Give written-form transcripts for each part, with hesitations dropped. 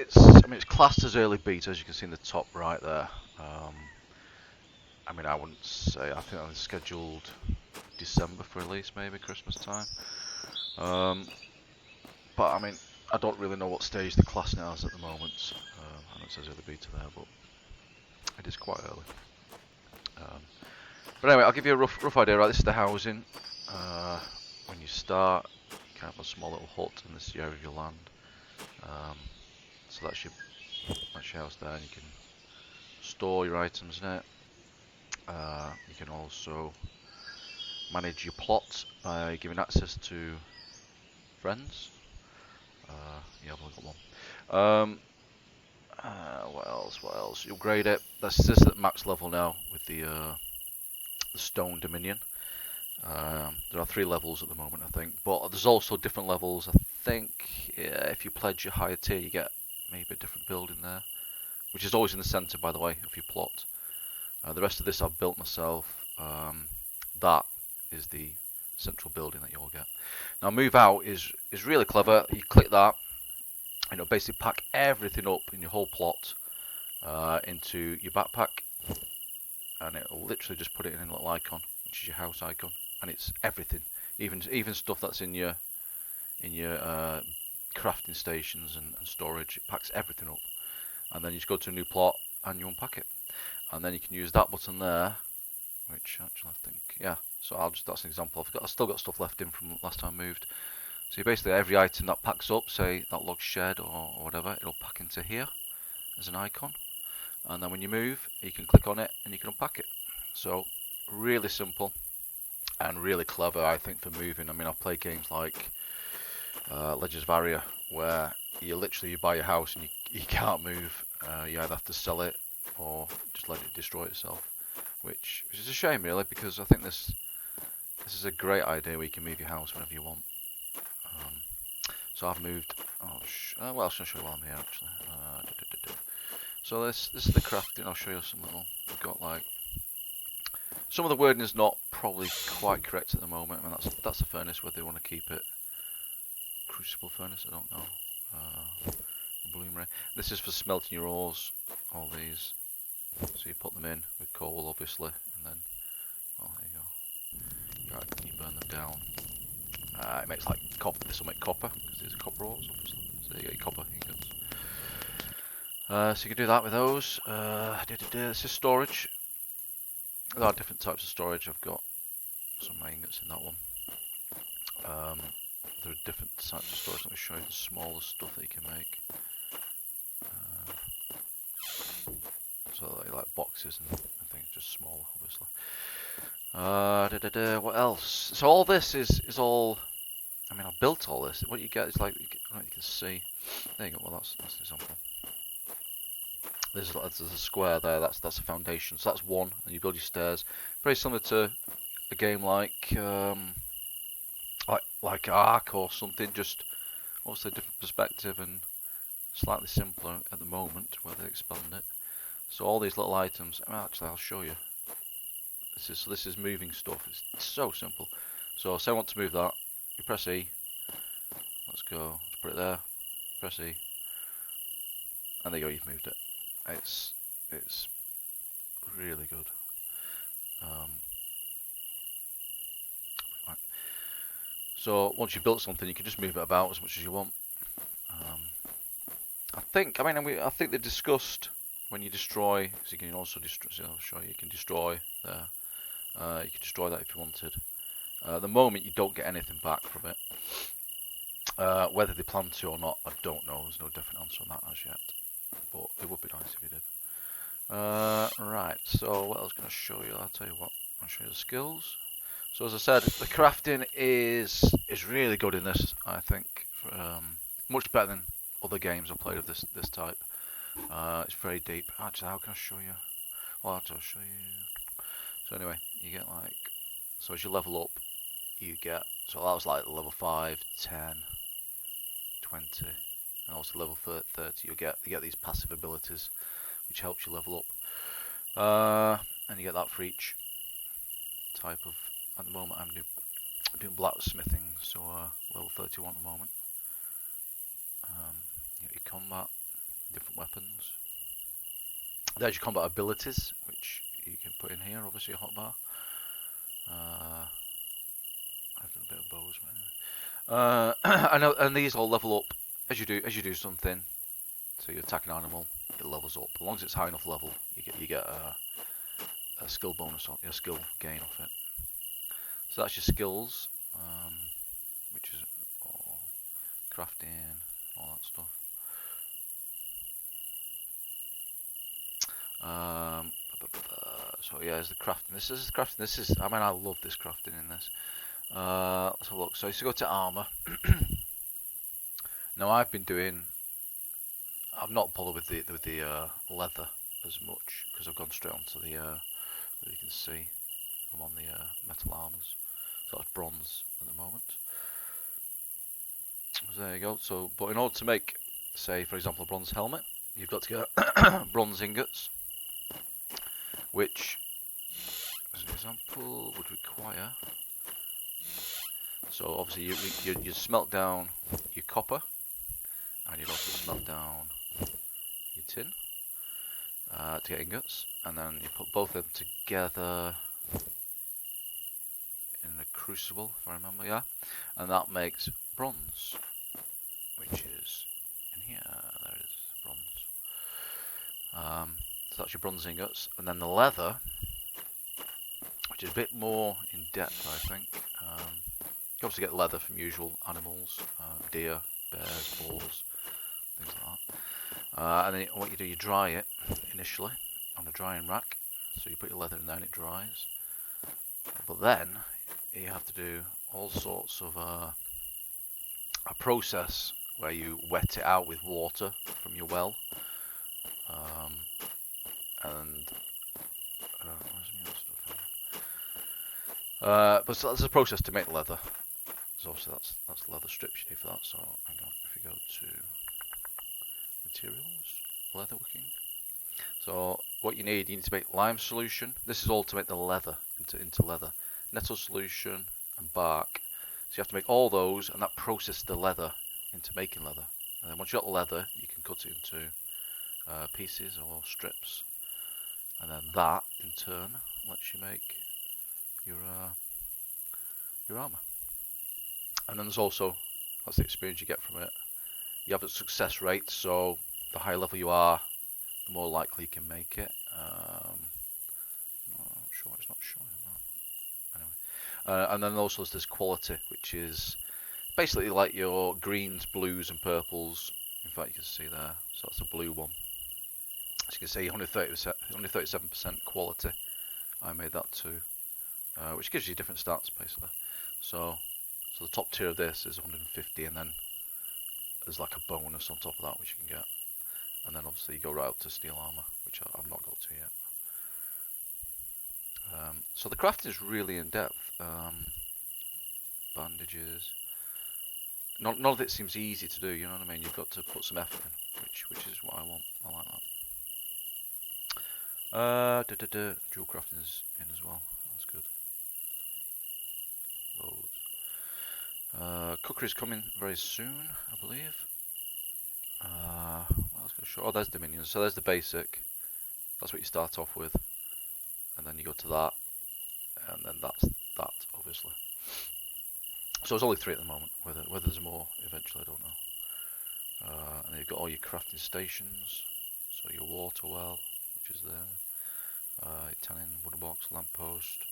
it's classed as early beta, as you can see in the top right there. I mean, I wouldn't say. I think that was scheduled December for release, maybe Christmas time. But I mean, I don't really know what stage the class now is at the moment. I know it says early beta there, but it is quite early. But anyway, I'll give you a rough idea. Right, this is the housing. When you start, you can have a small little hut, and this is the area of your land. So that's your house there, and you can store your items in it. You can also manage your plot by giving access to friends. Yeah, I've only got one. What else? What else? You upgrade it. This is at max level now with the Stone Dominion. There are 3 levels at the moment, I think, but there's also different levels. I think if you pledge a higher tier, you get maybe a different building there, which is always in the centre, by the way, of your plot. The rest of this I've built myself. That is the central building that you'll get. Now, move out is really clever. You click that, and it'll basically pack everything up in your whole plot into your backpack, and it'll literally just put it in a little icon, which is your house icon, and it's everything, even stuff that's in your crafting stations and storage. It packs everything up, and then you just go to a new plot and you unpack it, and then you can use that button there, which actually I think, yeah. So that's an example. I've still got stuff left in from last time I moved. So basically every item that packs up, say that log shed or whatever, it'll pack into here as an icon, and then when you move, you can click on it and you can unpack it. So really simple and really clever, I think, for moving. I mean, I've played games like Legends of Aria, where you buy a house and you can't move. You either have to sell it or just let it destroy itself, which is a shame, really, because I think this is a great idea where you can move your house whenever you want. So I've moved. Well, I'll show you while I'm here, actually. So this is the crafting. I'll show you some little. We've got like some of the wording is not probably quite correct at the moment. I mean, that's a furnace. Whether they want to keep it crucible furnace, I don't know. Bloomery. This is for smelting your ores. All these. So you put them in with coal, obviously, and then, well, there you go. Right, you burn them down. It makes like copper. This will make copper because these are copper ores, obviously. So you get your copper ingots. So you can do that with those. This is storage. There are different types of storage. I've got some ingots in that one. There are different types of storage. Let me show you the smallest stuff that you can make. So like boxes and things, just smaller, obviously. What else? So all this is all. I mean, I built all this. What you get is like, you can see. There you go. Well, that's an example. There's a square there. That's a foundation. So that's one, and you build your stairs. Very similar to a game like Ark or something. Just obviously a different perspective and slightly simpler at the moment where they expand it. So all these little items. Actually, I'll show you. This is moving stuff. It's so simple. So say I want to move that. You press E. Let's go. Let's put it there. Press E. And there you go. You've moved it. It's really good. Right. So once you've built something, you can just move it about as much as you want. I think they discussed when you destroy. So you can also destroy. So I'll show you. You can destroy there. You can destroy that if you wanted. At the moment, you don't get anything back from it. Whether they plan to or not, I don't know. There's no definite answer on that as yet. But it would be nice if you did. Right, so what I was going to show you, I'll tell you what. I'll show you the skills. So as I said, the crafting is really good in this, I think. Much better than other games I've played of this type. It's very deep. Actually, how can I show you? Well, I'll show you. So anyway, you get like, so as you level up, you get, so that was like level 5, 10, 20, and also level 30. You get these passive abilities, which helps you level up. And you get that for each type of. At the moment, I'm doing blacksmithing, so level 31 at the moment. You get your combat, different weapons. There's your combat abilities, which you can put in here. Obviously, a hotbar. I've done a bit of bows, man. And these all level up as you do something. So you attack an animal, it levels up. As long as it's high enough level, you get a skill bonus, or a skill gain off it. So that's your skills, which is all crafting, all that stuff. So yeah, there's the crafting. This is crafting. This is. I mean, I love this crafting in this. Let's have a look. So you go to armor. Now I've not bothered with the leather as much because I've gone straight onto the. You can see I'm on the metal armors. So that's bronze at the moment. So there you go. So, but in order to make, say, for example, a bronze helmet, you've got to get bronze ingots, which, as an example, would require. So obviously you smelt down your copper, and you'd also smelt down your tin to get ingots, and then you put both of them together in a crucible, if I remember, yeah, and that makes bronze, which is in here. There it is, bronze. So that's your bronze ingots, and then the leather, which is a bit more in depth, I think. You obviously get leather from usual animals, deer, bears, boars, things like that. And then what you do, you dry it initially on a drying rack. So you put your leather in there and it dries. But then you have to do all sorts of a process where you wet it out with water from your well. Where's my other stuff? But so that's a process to make leather. So obviously that's leather strips you need for that. So hang on, if you go to materials, leatherworking. So what you need to make lime solution. This is all to make the leather into leather. Nettle solution and bark. So you have to make all those, and that processes the leather into making leather. And then once you've got the leather, you can cut it into pieces or strips, and then that in turn lets you make your armor. And then there's also, that's the experience you get from it. You have a success rate, so the higher level you are, the more likely you can make it. I'm not sure, it's not showing that. Anyway, and then also there's this quality, which is basically like your greens, blues, and purples. In fact, you can see there. So that's a blue one. As you can see, 137% quality. I made that too, which gives you different stats basically. So the top tier of this is 150, and then there's like a bonus on top of that which you can get. And then obviously you go right up to steel armor, which I've not got to yet. So the crafting is really in depth. Bandages. None of it seems easy to do. You know what I mean? You've got to put some effort in, which is what I want. I like that. Jewel crafting is in as well. That's good. Loads. Cookery is coming very soon, I believe. What else can I show? Oh, there's Dominions. So there's the basic. That's what you start off with, and then you go to that, and then that's that, obviously. So there's only 3 at the moment. Whether there's more eventually, I don't know. And then you've got all your crafting stations. So your water well, which is there. Tanning, wooden box, lamppost.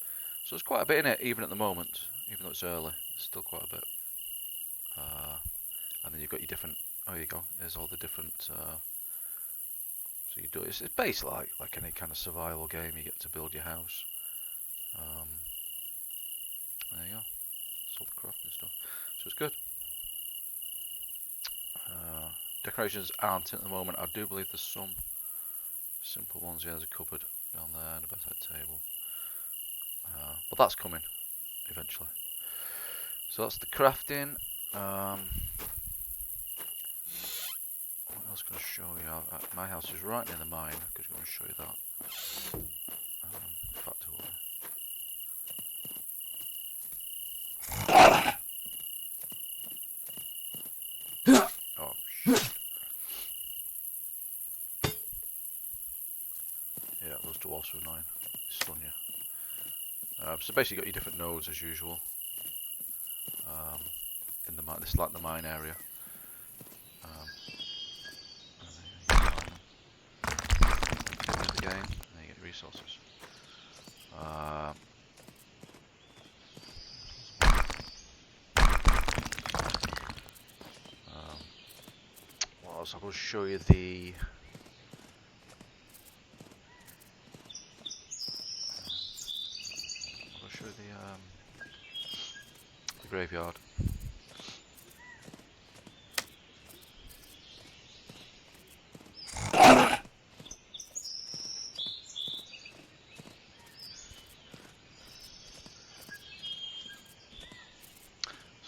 So there's quite a bit in it, even at the moment, even though it's early. There's still quite a bit. And then you've got your different. Oh, there you go. There's all the different. So you do. It's basically like any kind of survival game. You get to build your house. There you go. It's all the crafting stuff. So it's good. Decorations aren't in at the moment. I do believe there's some simple ones. Yeah, there's a cupboard down there and a bedside table. But that's coming eventually. So that's the crafting. What else can I show you? My house is right near the mine. I could go and show you that. In fact, oh shit. Yeah, those dwarfs are annoying. They stun you. So basically, you got your different nodes as usual. In the mine, this is like the mine area. And then you mine them. At the end of the game, and then you get your resources. What else? I will show you the. I'll show you the graveyard.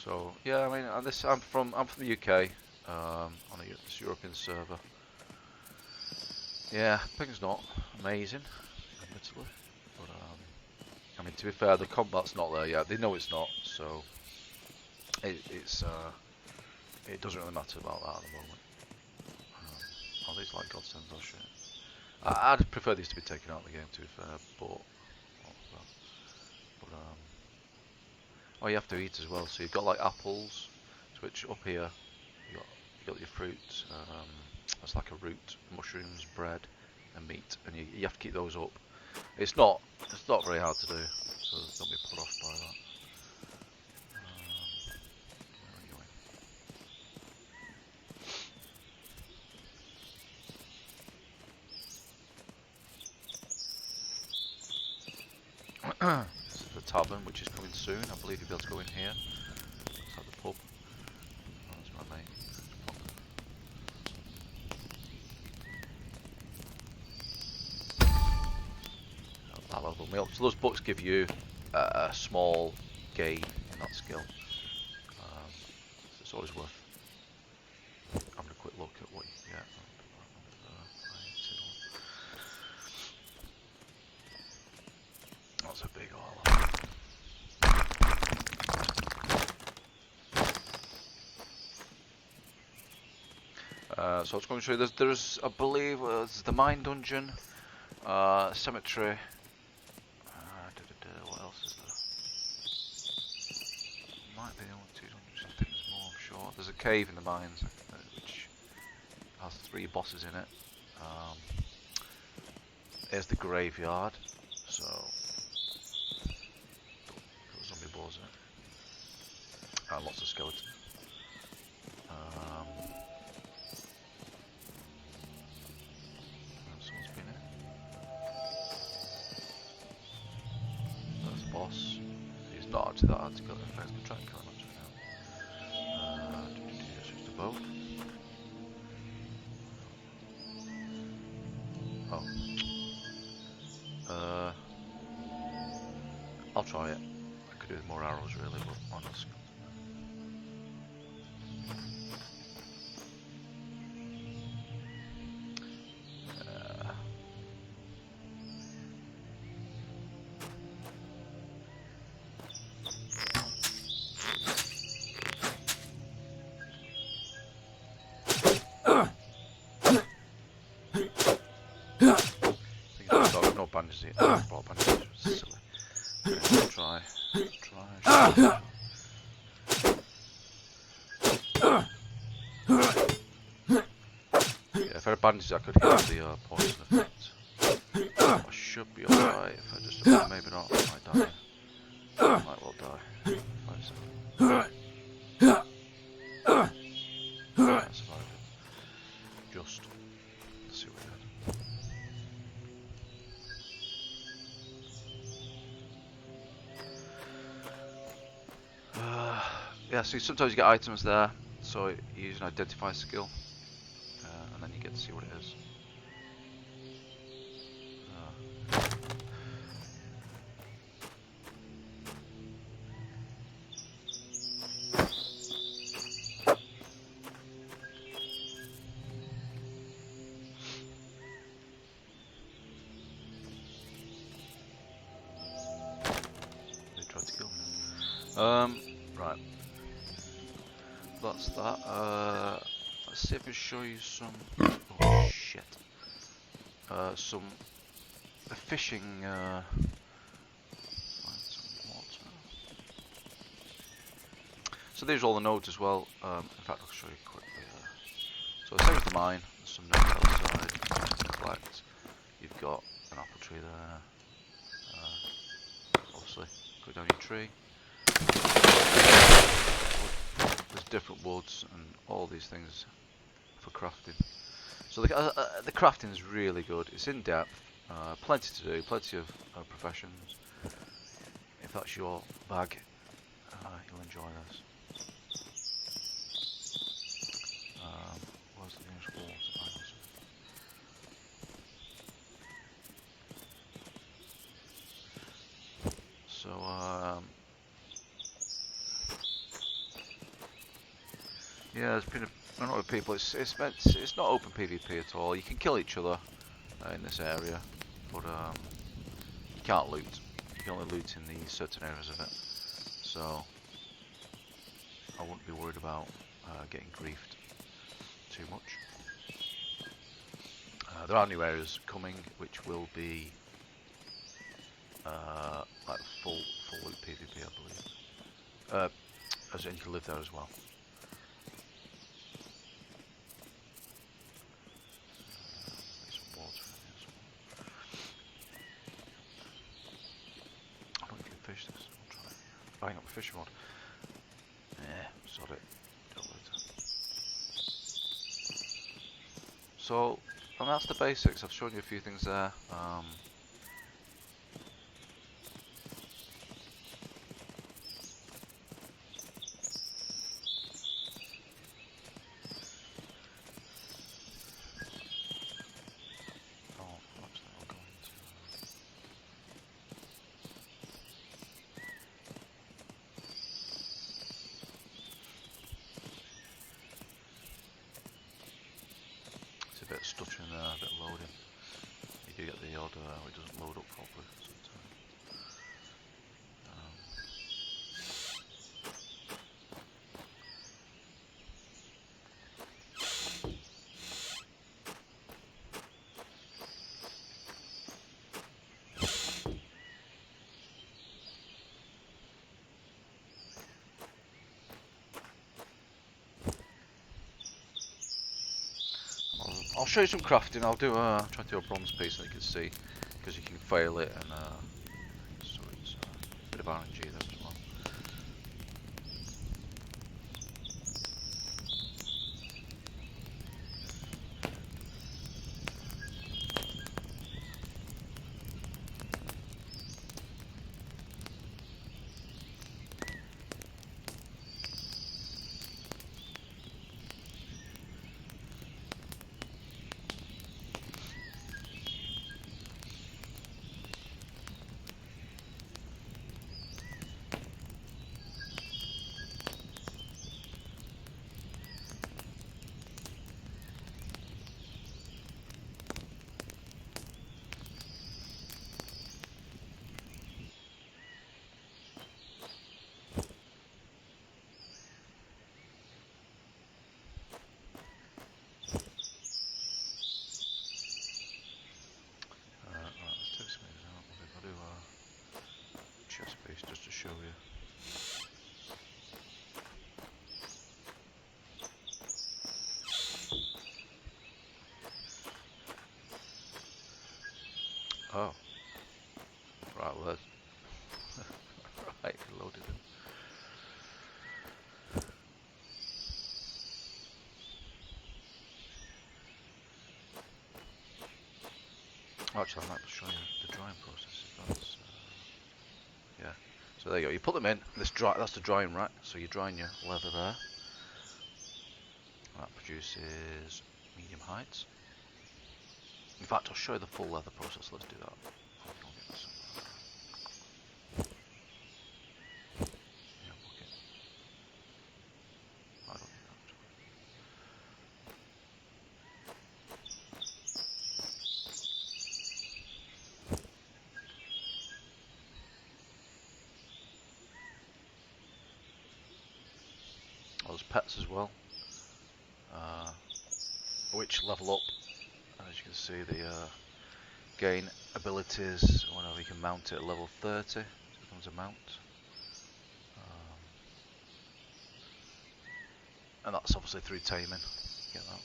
So yeah, I mean, I'm from the UK, on this European server. Yeah, ping's not amazing, admittedly, but I mean, to be fair, the combat's not there yet. They know it's not, so it doesn't really matter about that at the moment. Are these like godsends or shit? I'd prefer these to be taken out of the game, to be fair, but oh, you have to eat as well. So you've got like apples, which up here you got your fruit. That's like a root, mushrooms, bread, and meat, and you have to keep those up. It's not very hard to do, so don't be put off by that. Anyway. This is the tavern, which is coming soon. I believe you'll be able to go in here. It's like the pub. Oh, that's my mate. That level me up. So those books give you a small gain in that skill. So it's always worth having a quick look at what you can get. That's a big hole. So I was going to show you, there's I believe there's the mine dungeon, cemetery. What else is there? Might be only 2 dungeons. I think there's more. I'm sure. There's a cave in the mines which has 3 bosses in it. Here's the graveyard. So got zombie boars in it. And lots of skeletons. Someone's been in. That's the boss. He's not actually that hard to kill. In fact, I'm going to try and kill him actually now. Switch to bow. Oh. I'll try it. I could do with more arrows really, but why not? No bandages here. I brought bandages, which is silly. Let's try. Yeah, if I had bandages, I could heal the poison effect. I should be alright if I just maybe not. I might die. I might well die. I survived it. Just. Let's see what we had. Yeah, so sometimes you get items there, so you use an identify skill, and then you get to see what it is. They tried to kill me. Right. That's that. Let's see if I can show you some. Oh shit. Some the fishing. Find some water. So there's all the nodes as well. In fact, I'll show you quickly. So same as the mine. There's some nodes outside to collect. You've got an apple tree there. Obviously, go down your tree. There's different woods and all these things for crafting. So the crafting is really good. It's in depth, plenty to do, plenty of professions. If that's your bag, you'll enjoy this. Where's the nearest water? So yeah, there's been a lot of people. It's not open PvP at all. You can kill each other in this area, but you can't loot. You can only loot in the certain areas of it. So I wouldn't be worried about getting griefed too much. There are new areas coming, which will be like full loot PvP, I believe. As in, you can live there as well. Some water in here as well. I don't know if you can fish this. I'll try. Buying up a fishing rod. Yeah, sod it. Deal with it. So, and that's the basics. I've shown you a few things there. A bit of stuttering there, a bit of loading. You do get the odd it doesn't load up properly sometimes. I'll show you some crafting. I'll do try to do a bronze piece so you can see, because you can fail it, and so it's a bit of RNG there as well. Just to show you. Oh, right, well, that's right, loaded it. Actually, I might show you the drying process. If that's, yeah. So there you go. You put them in. That's the drying rack. So you're drying your leather there. That produces medium heights. In fact, I'll show you the full leather process. Let's do that. There's pets as well, which level up, and as you can see, they gain abilities whenever you can mount it at level 30. So it becomes a mount. And that's obviously through taming. Get that.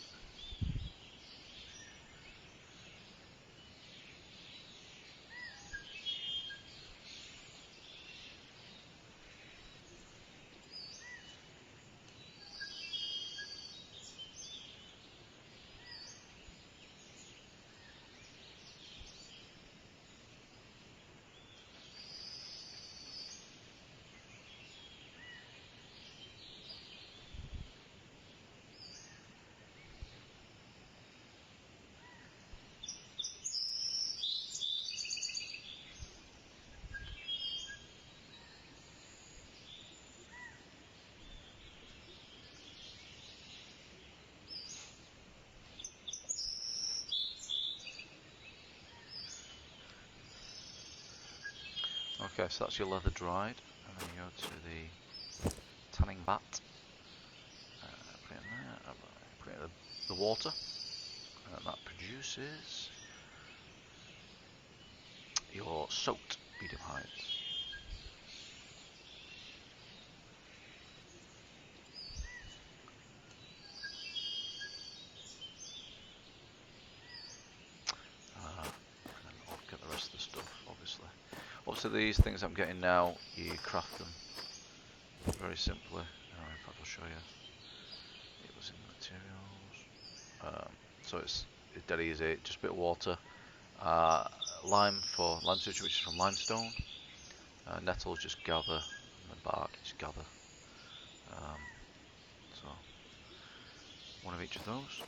Okay, so that's your leather dried, and then you go to the tanning vat. Put it in there, put it in the water, and that produces your soaked medium hides. And then I'll get the rest of the stuff, obviously. Obviously these things I'm getting now, you craft them very simply. In fact, I'll show you. It was in the materials. So it's dead easy, just a bit of water. Lime for lime suture, which is from limestone. Nettles just gather, and the bark just gather. So one of each of those.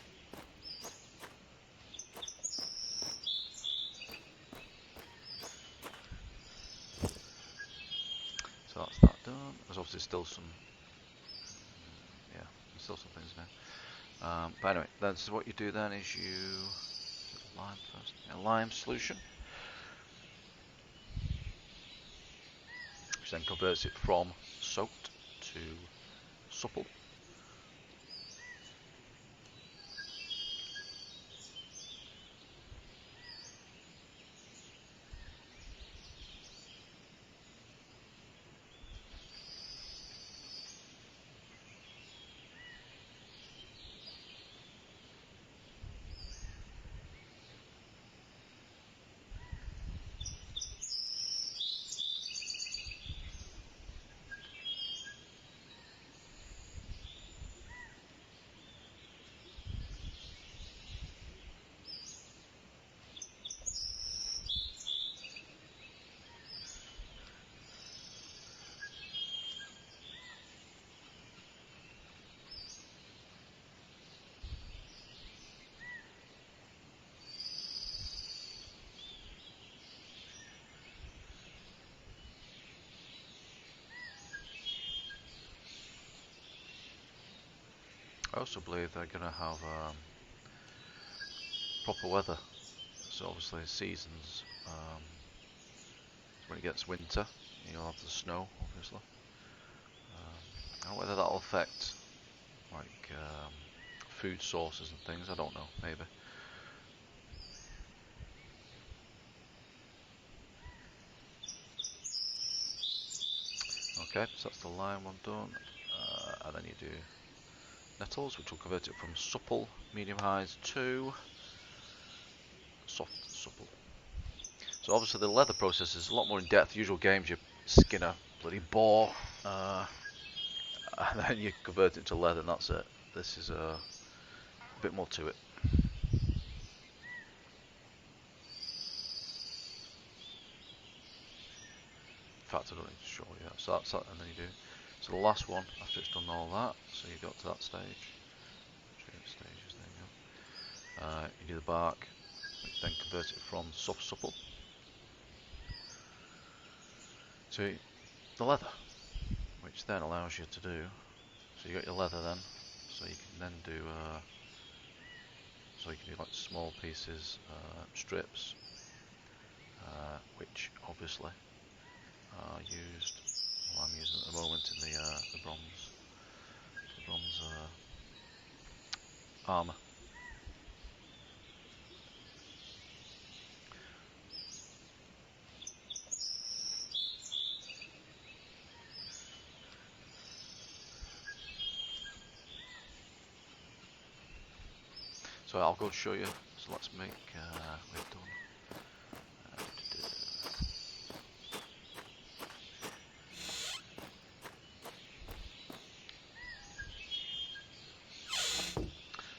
So that's that done. There's obviously still some, yeah, there's still some things now. But anyway, that's what you do then is you lime first. Yeah, lime solution, which then converts it from soaked to supple. I also believe they're going to have proper weather. So obviously seasons. So when it gets winter, you'll have the snow, obviously. I don't know whether that'll affect like food sources and things. I don't know. Maybe. Okay, so that's the lime one done, and then you do nettles, which will convert it from supple medium highs to soft supple. So obviously the leather process is a lot more in depth. Usual games you skin a bloody boar, and then you convert it to leather, and that's it. This is a bit more to it. In fact, I don't need to show you that. So that's that, and then you do. So the last one after it's done all that. So you got to that stage. Stages. There you go. You do the bark, which then converts it from soft supple to the leather, which then allows you to do. So you got your leather then. So you can then do. So you can do like small pieces, strips, which obviously are used. Well, I'm using at the moment in the bronze armor. So I'll go and show you. So let's make, we've done.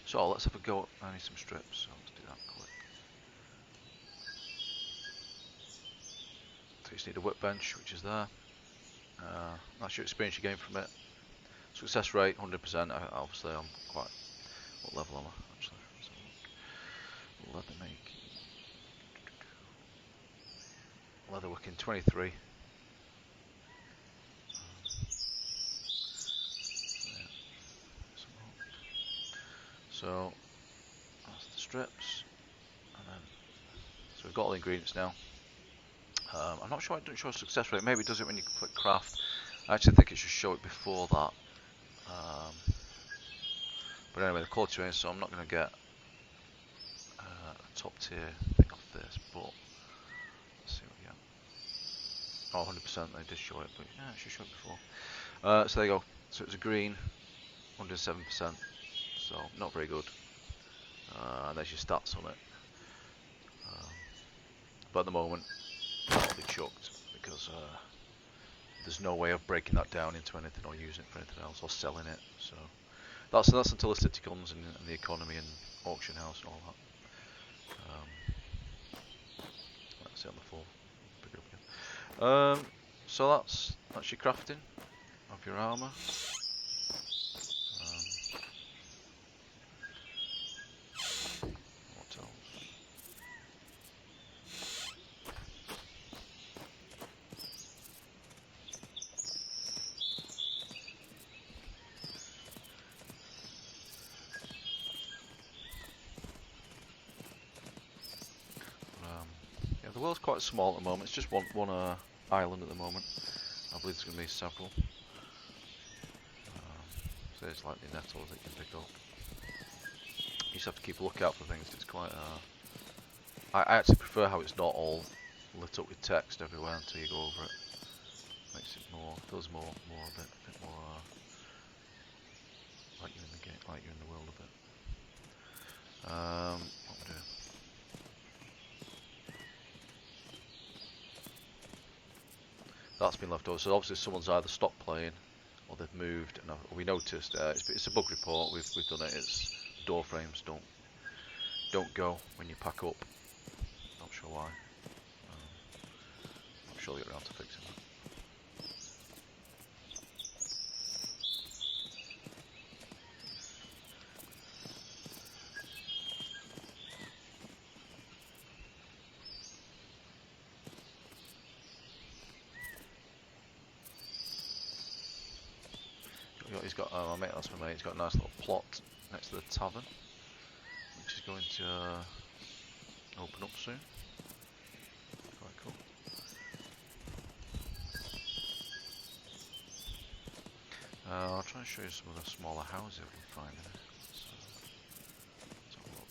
So let's have a go. I need some strips, so let's do that quick. So you just need a workbench, which is there. That's your experience you gain from it. Success rate 100%. Obviously, I'm quite. What level am I actually? So leather making. Leatherworking 23. So that's the strips, and then so we've got all the ingredients now. I'm not sure it doesn't show a success rate. Maybe it does it when you click craft. I actually think it should show it before that. But anyway, the quality range. So I'm not going to get a top tier thing off this, but let's see what we get. Oh, 100%. They did show it, but yeah, it should show it before. So there you go. So it's a green, 107%. So not very good. And there's your stats on it. But at the moment, that'll be chucked because there's no way of breaking that down into anything or using it for anything else or selling it. So that's until the city comes and the economy and auction house and all that. Let's see on the floor. Pick it up again. So that's your crafting of your armour. What else? Yeah, the world's quite small at the moment. It's just one island at the moment. I believe there's going to be several. So there's like the nettles that you can pick up. You just have to keep a lookout for things. It's quite. I actually prefer how it's not all lit up with text everywhere until you go over it. Makes it feels more a bit more like you're in the game, like you're in the world a bit. What we doing? That's been left over. So obviously someone's either stopped playing or they've moved. And we noticed it's a bug report. We've done it. It's door frames don't go when you pack up. Not sure why. I'm sure they'll get around to fixing that. He's got, my mate, that's my mate, he's got a nice little plot next to the tavern, which is going to open up soon. Quite cool. I'll try and show you some of the smaller houses we can find in it. Let's have a look.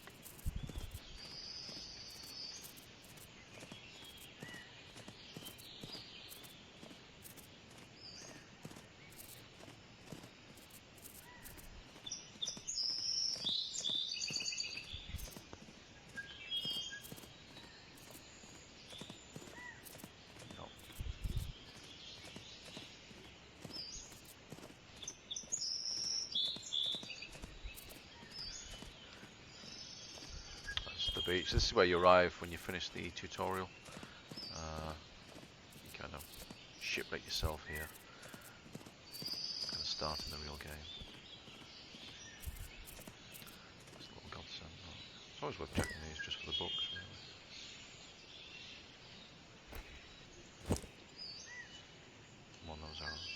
The beach. This is where you arrive when you finish the tutorial. You kind of shipwreck yourself here. Kind of start in the real game. It's a little godsend. It's always worth checking these just for the books, really. Come on, those arrows.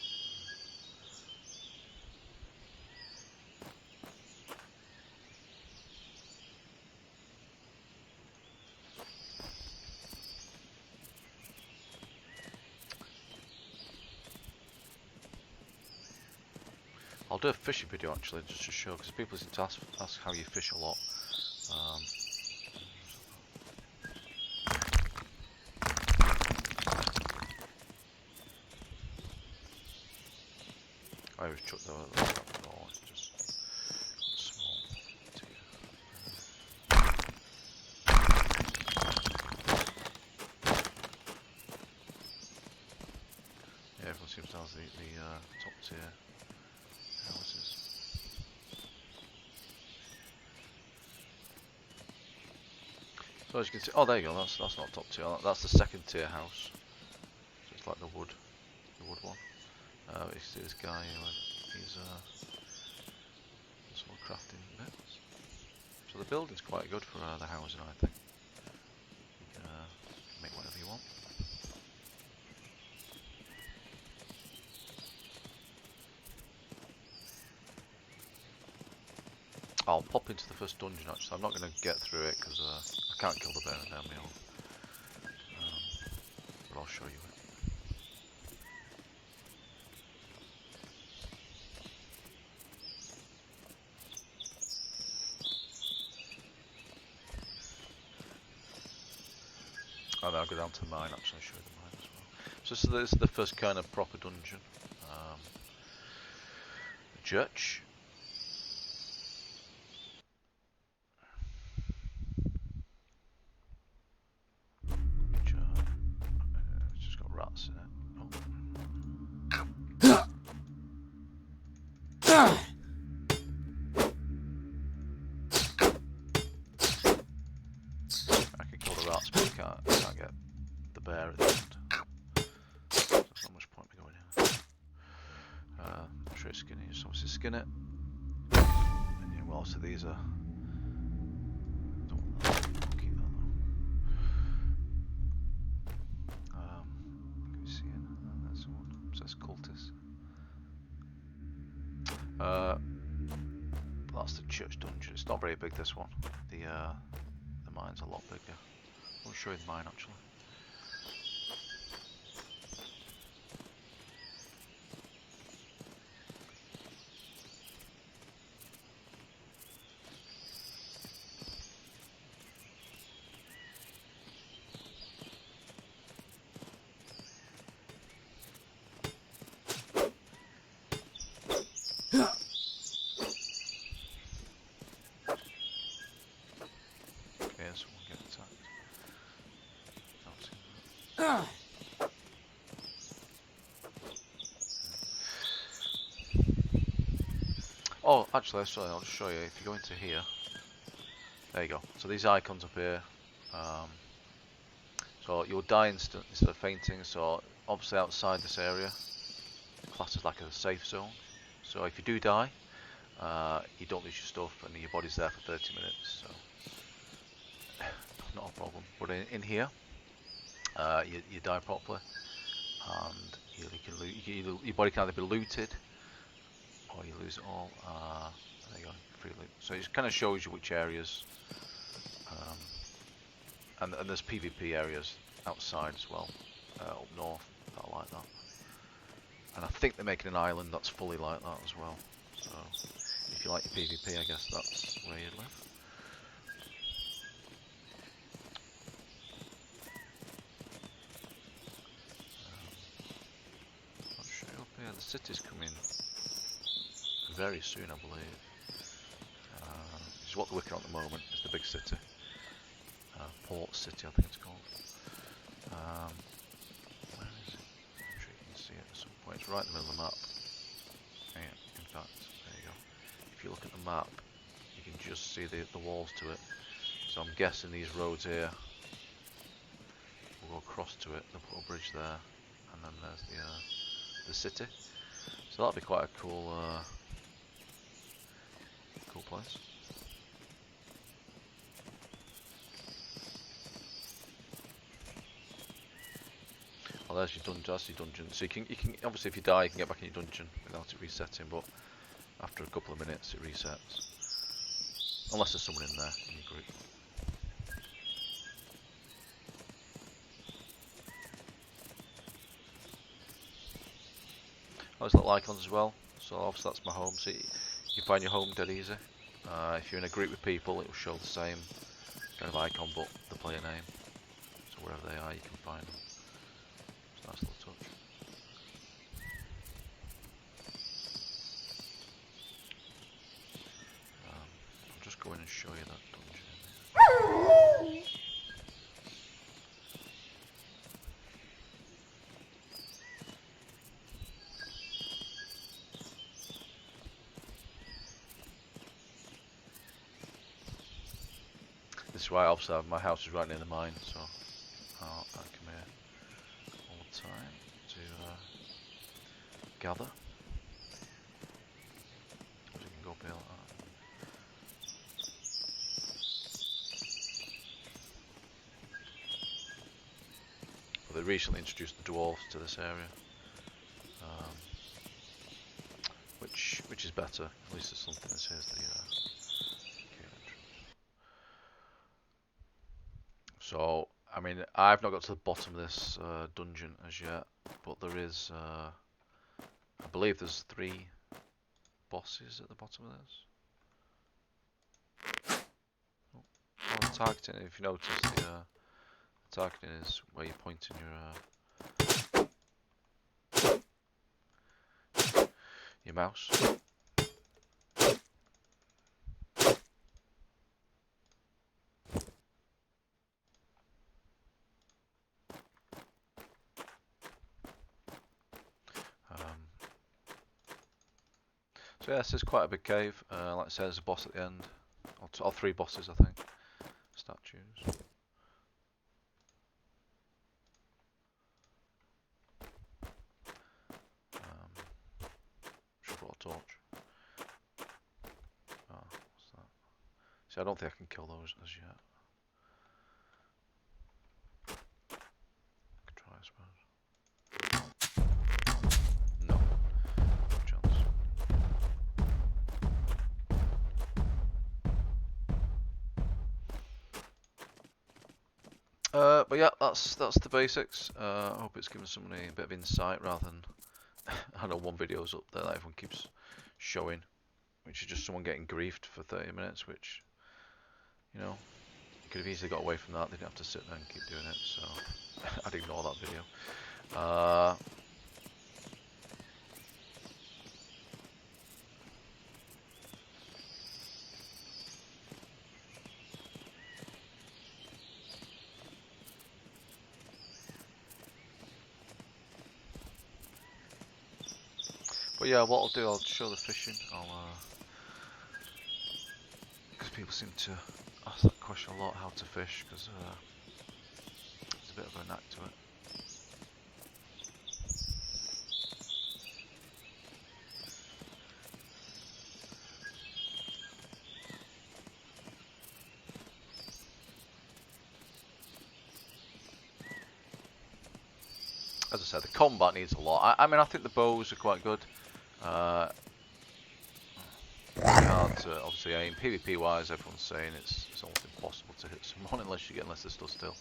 I'll do a fishing video actually, just to show, because people seem to ask how you fish a lot. I always chuck the all, it's just small tier. seems to have the top tier houses. So as you can see, oh there you go. That's not top tier. That's the second tier house. So it's like the wood one. You see this guy here. He's some crafting bits. So the building's quite good for the housing, I think. You can make whatever you want. I'll pop into the first dungeon actually. I'm not going to get through it because I can't kill the bear down my own. But I'll show you it. And I'll go down to the mine actually, show you the mine as well. So this is the first kind of proper dungeon. The church. Which it's just got rats in it. Oh. I can kill the rats, but I can't get the bear at the end. So there's not much point me going in. I'll show you skinning. You just obviously skin it. And yeah, well, so these are. Don't want that. I'll keep that though. Can you see it? There's one. It says cultist. That's the church dungeon. It's not very big, this one. The mine's a lot bigger. I'll show you the mine actually. Oh, actually, I'll just show you. If you go into here, there you go. So these icons up here. So you'll die instead of fainting. So obviously outside this area, classed as like a safe zone. So if you do die, you don't lose your stuff, and your body's there for 30 minutes. So not a problem. But in here, you die properly, and your body can either be looted, or you lose it all. There you go, free loot. So it kind of shows you which areas, and there's PvP areas outside as well, up north, that are like that. And I think they're making an island that's fully like that as well. So if you like your PvP, I guess that's where you'd live. I'll show you up here. The city's coming very soon, I believe. This is what they're working on at the moment. It's the big city, Port City, I think it's called. Where is it? I'm sure you can see it at some point. It's right in the middle of the map. Yeah, in fact, there you go. If you look at the map, you can just see the walls to it. So I'm guessing these roads here will go across to it. They'll put a bridge there, and then there's the city. So that'll be quite a cool place. Oh, there's your dungeon. That's your dungeon. So you can obviously, if you die, you can get back in your dungeon without it resetting. But after a couple of minutes, it resets, unless there's someone in there in your group. Those little icons as well. So obviously that's my home. So you can find your home dead easy. If you're in a group with people, it will show the same kind of icon, but the player name. So wherever they are, you can find them. It's a nice little touch. I'll just go in and show you that dungeon. This is why obviously my house is right near the mine, so I come here all the time to gather. So you can go up here like that. Well, they recently introduced the dwarves to this area, which is better. At least there's something that says the cave entrance. So I mean, I've not got to the bottom of this dungeon as yet, but there is, I believe there's 3 bosses at the bottom of this. Oh, the targeting, if you notice, the targeting is where you're pointing your mouse. So yeah, this is quite a big cave. Like I said, there's a boss at the end, or 3 bosses I think, statues. Should have brought a torch. Oh, what's that? See, I don't think I can kill those as yet. I could try, I suppose. No, no chance. But yeah, that's the basics. I hope it's given somebody a bit of insight rather than I know one video's up there that everyone keeps showing, which is just someone getting griefed for 30 minutes, which, you know, you could have easily got away from that. They didn't have to sit there and keep doing it, so I'd ignore that video. But yeah, what I'll do, I'll show the fishing. Because people seem to ask that question a lot, how to fish, because there's a bit of a knack to it. As I said, the combat needs a lot. I mean, I think the bows are quite good. Hard to obviously aim. PvP wise, everyone's saying it's almost impossible to hit someone unless they're stood still.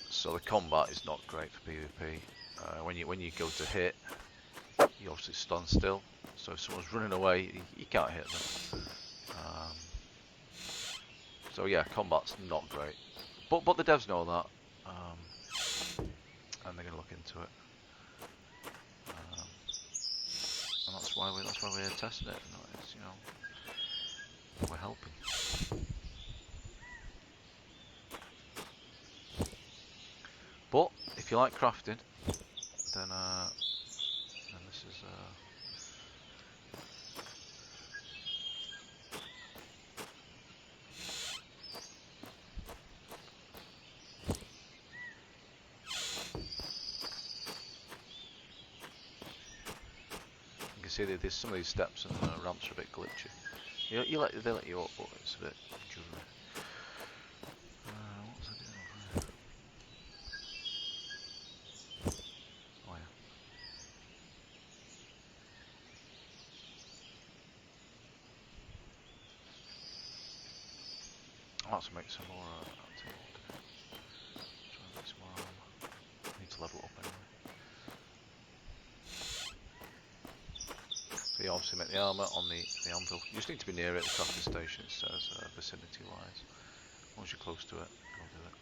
So the combat is not great for PvP. When you go to hit, you obviously stand still. So if someone's running away, you can't hit them. So yeah, combat's not great. But the devs know that, and they're going to look into it. And that's why we're testing it. It's, you know, we're helping. But if you like crafting, then this is. You can see that there's some of these steps and ramps are a bit glitchy. They let you up, but it's a bit jewelry. What was I doing over here? Oh yeah. I'll have to make some more. Try and make some more armor. I need to level up anyway. So you obviously make the armor on the anvil. You just need to be near it. The crafting station, it says vicinity wise. Once you're close to it, go do it.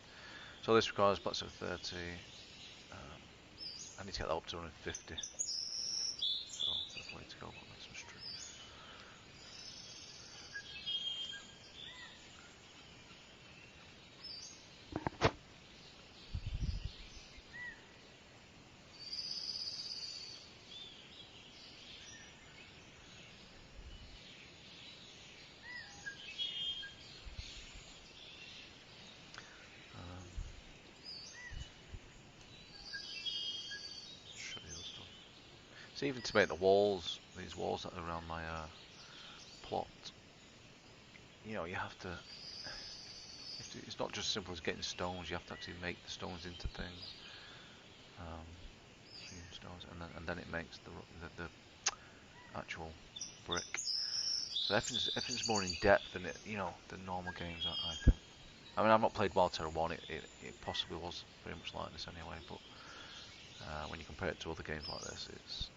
So this requires blacksmith 30. I need to get that up to 150. So there's a way to go, but make some strip. So even to make the walls, these walls that are around my plot, you know, you have to. It's not just as simple as getting stones. You have to actually make the stones into things, hewn stones, and then it makes the actual brick. So everything's more in depth than than normal games. I think. I mean, I've not played Wild Terra 1. It possibly was very much like this anyway, but when you compare it to other games like this, it's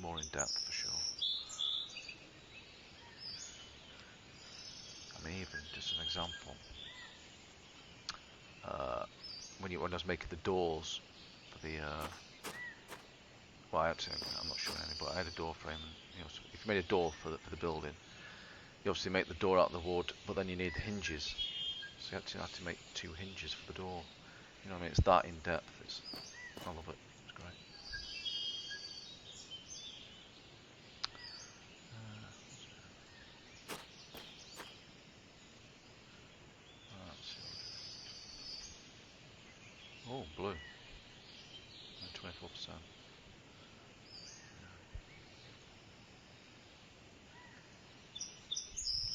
more in depth for sure. I mean, even just an example. When I was making the doors for the well, actually, I'm not showing any, but I had a door frame, and so if you made a door for the building, you obviously make the door out of the wood, but then you need the hinges, so you actually have to make 2 hinges for the door. You know what I mean? It's that in depth. I love it. It's great. Let's see what oh, blue. 24%.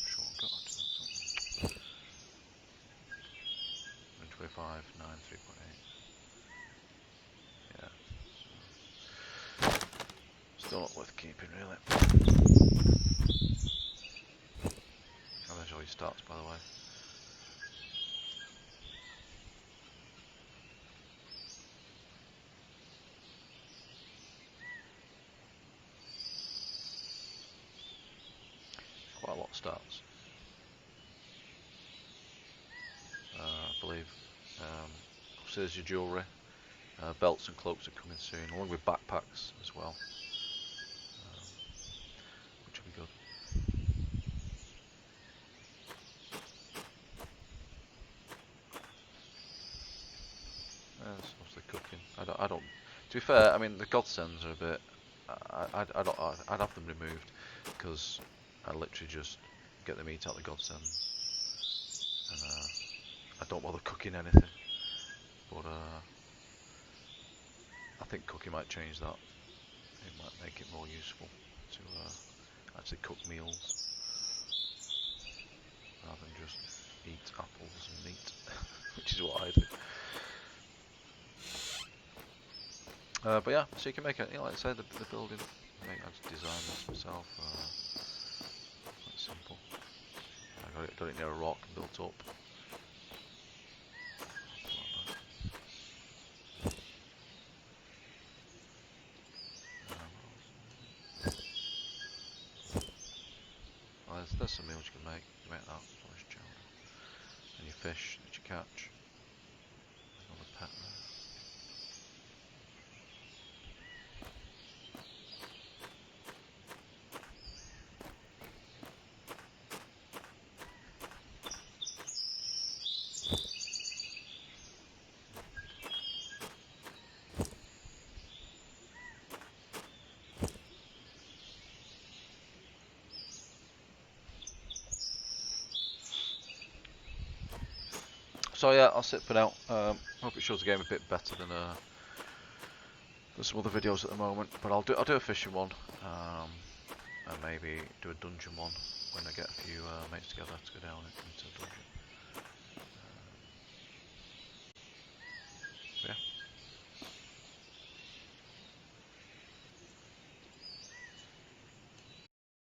Sure, I got to that. 25, 9, 3.8. Yeah. Still not worth keeping, really. Oh, there's all your stats, by the way. Quite a lot of stats. I believe. So there's your jewellery. Belts and cloaks are coming soon, along with backpacks as well, which will be good. It's obviously cooking. I don't. To be fair, I mean the godsends are a bit. I'd have them removed because I literally just get the meat out of the godsends, and I don't bother cooking anything. But I think cooking might change that. It might make it more useful to actually cook meals rather than just eat apples and meat, which is what I do. But yeah, so you can make it, like I said, the building. I just designed this myself. Quite simple. I got it near a rock and built up. Well, there's some meals you can make. You make that forest chowder, and your fish that you catch. Another pet there. So yeah, that's it for now. Hope it shows the game a bit better than some other videos at the moment. But I'll do a fishing one, and maybe do a dungeon one when I get a few mates together to go down into a dungeon.